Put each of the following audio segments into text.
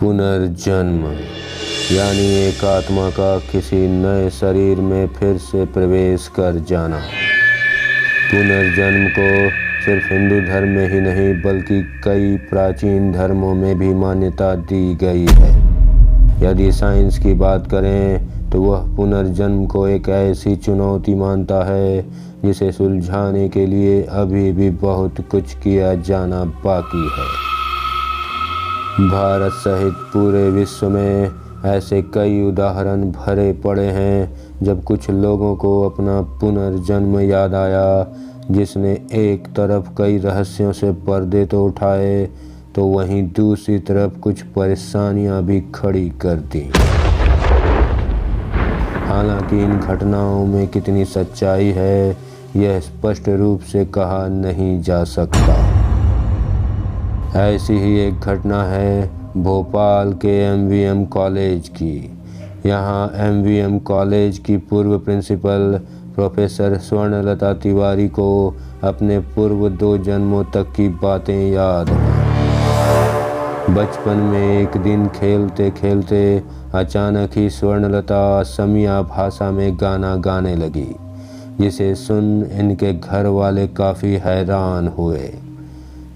पुनर्जन्म यानी एक आत्मा का किसी नए शरीर में फिर से प्रवेश कर जाना। पुनर्जन्म को सिर्फ हिंदू धर्म में ही नहीं बल्कि कई प्राचीन धर्मों में भी मान्यता दी गई है। यदि साइंस की बात करें तो वह पुनर्जन्म को एक ऐसी चुनौती मानता है जिसे सुलझाने के लिए अभी भी बहुत कुछ किया जाना बाकी है। भारत सहित पूरे विश्व में ऐसे कई उदाहरण भरे पड़े हैं जब कुछ लोगों को अपना पुनर्जन्म याद आया, जिसने एक तरफ कई रहस्यों से पर्दे तो उठाए तो वहीं दूसरी तरफ कुछ परेशानियां भी खड़ी कर दी। हालांकि इन घटनाओं में कितनी सच्चाई है यह स्पष्ट रूप से कहा नहीं जा सकता। ऐसी ही एक घटना है भोपाल के MVM कॉलेज की। यहाँ MVM कॉलेज की पूर्व प्रिंसिपल प्रोफेसर स्वर्णलता तिवारी को अपने पूर्व 2 जन्मों तक की बातें याद हैं। बचपन में एक दिन खेलते खेलते अचानक ही स्वर्णलता असमिया भाषा में गाना गाने लगी, जिसे सुन इनके घर वाले काफ़ी हैरान हुए।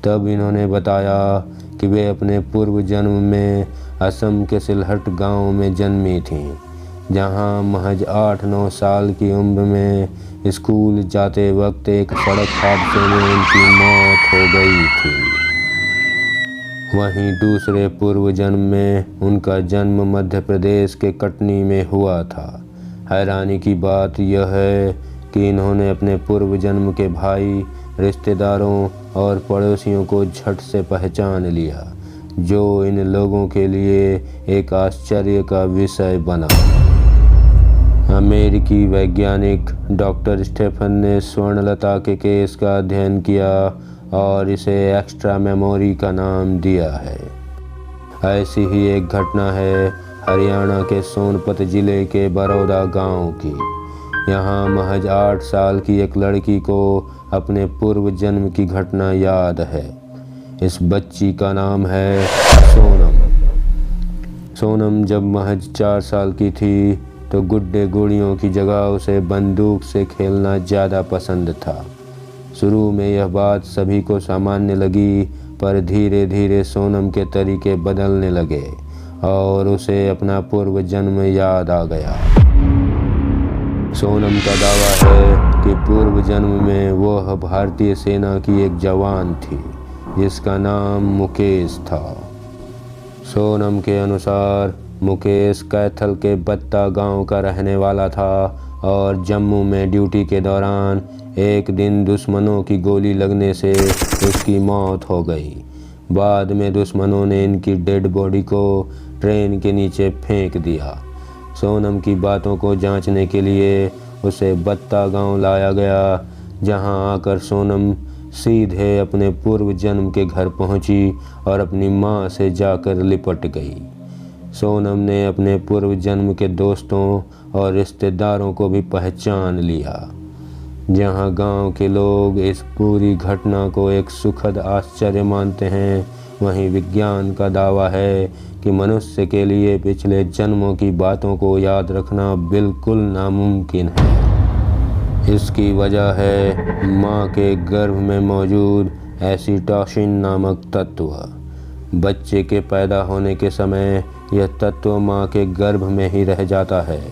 तब इन्होंने बताया कि वे अपने पूर्व जन्म में असम के सिलहट गांव में जन्मी थीं, जहां महज 8-9 साल की उम्र में स्कूल जाते वक्त एक सड़क हादसे में उनकी मौत हो गई थी। वहीं दूसरे पूर्व जन्म में उनका जन्म मध्य प्रदेश के कटनी में हुआ था। हैरानी की बात यह है कि इन्होंने अपने पूर्व जन्म के भाई, रिश्तेदारों और पड़ोसियों को झट से पहचान लिया, जो इन लोगों के लिए एक आश्चर्य का विषय बना। अमेरिकी वैज्ञानिक डॉक्टर स्टेफन ने स्वर्णलता के केस का अध्ययन किया और इसे एक्स्ट्रा मेमोरी का नाम दिया है। ऐसी ही एक घटना है हरियाणा के सोनपत जिले के बरौदा गांव की। यहाँ महज 8 साल की एक लड़की को अपने पूर्व जन्म की घटना याद है। इस बच्ची का नाम है सोनम। सोनम जब महज 4 साल की थी तो गुड्डे गुड़ियों की जगह उसे बंदूक से खेलना ज़्यादा पसंद था। शुरू में यह बात सभी को सामान्य लगी, पर धीरे धीरे सोनम के तरीके बदलने लगे और उसे अपना पूर्व जन्म याद आ गया। सोनम का दावा है कि पूर्व जन्म में वह भारतीय सेना की एक जवान थी जिसका नाम मुकेश था। सोनम के अनुसार मुकेश कैथल के बत्ता गांव का रहने वाला था और जम्मू में ड्यूटी के दौरान एक दिन दुश्मनों की गोली लगने से उसकी मौत हो गई। बाद में दुश्मनों ने इनकी डेड बॉडी को ट्रेन के नीचे फेंक दिया। सोनम की बातों को जांचने के लिए उसे बत्ता गांव लाया गया, जहां आकर सोनम सीधे अपने पूर्व जन्म के घर पहुंची और अपनी मां से जाकर लिपट गई। सोनम ने अपने पूर्व जन्म के दोस्तों और रिश्तेदारों को भी पहचान लिया। जहां गांव के लोग इस पूरी घटना को एक सुखद आश्चर्य मानते हैं, वहीं विज्ञान का दावा है कि मनुष्य के लिए पिछले जन्मों की बातों को याद रखना बिल्कुल नामुमकिन है। इसकी वजह है माँ के गर्भ में मौजूद ऑक्सीटोसिन नामक तत्व। बच्चे के पैदा होने के समय यह तत्व माँ के गर्भ में ही रह जाता है।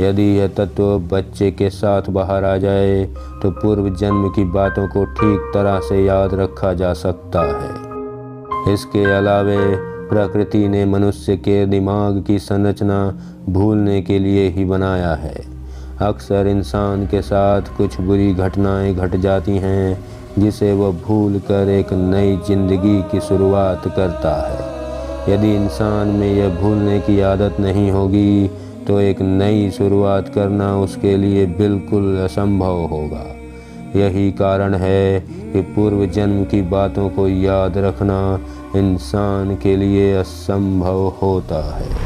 यदि यह तत्व बच्चे के साथ बाहर आ जाए तो पूर्व जन्म की बातों को ठीक तरह से याद रखा जा सकता है। इसके अलावे प्रकृति ने मनुष्य के दिमाग की संरचना भूलने के लिए ही बनाया है। अक्सर इंसान के साथ कुछ बुरी घटनाएं घट जाती हैं जिसे वह भूल कर एक नई जिंदगी की शुरुआत करता है। यदि इंसान में यह भूलने की आदत नहीं होगी तो एक नई शुरुआत करना उसके लिए बिल्कुल असंभव होगा। यही कारण है कि पूर्व जन्म की बातों को याद रखना इंसान के लिए असंभव होता है।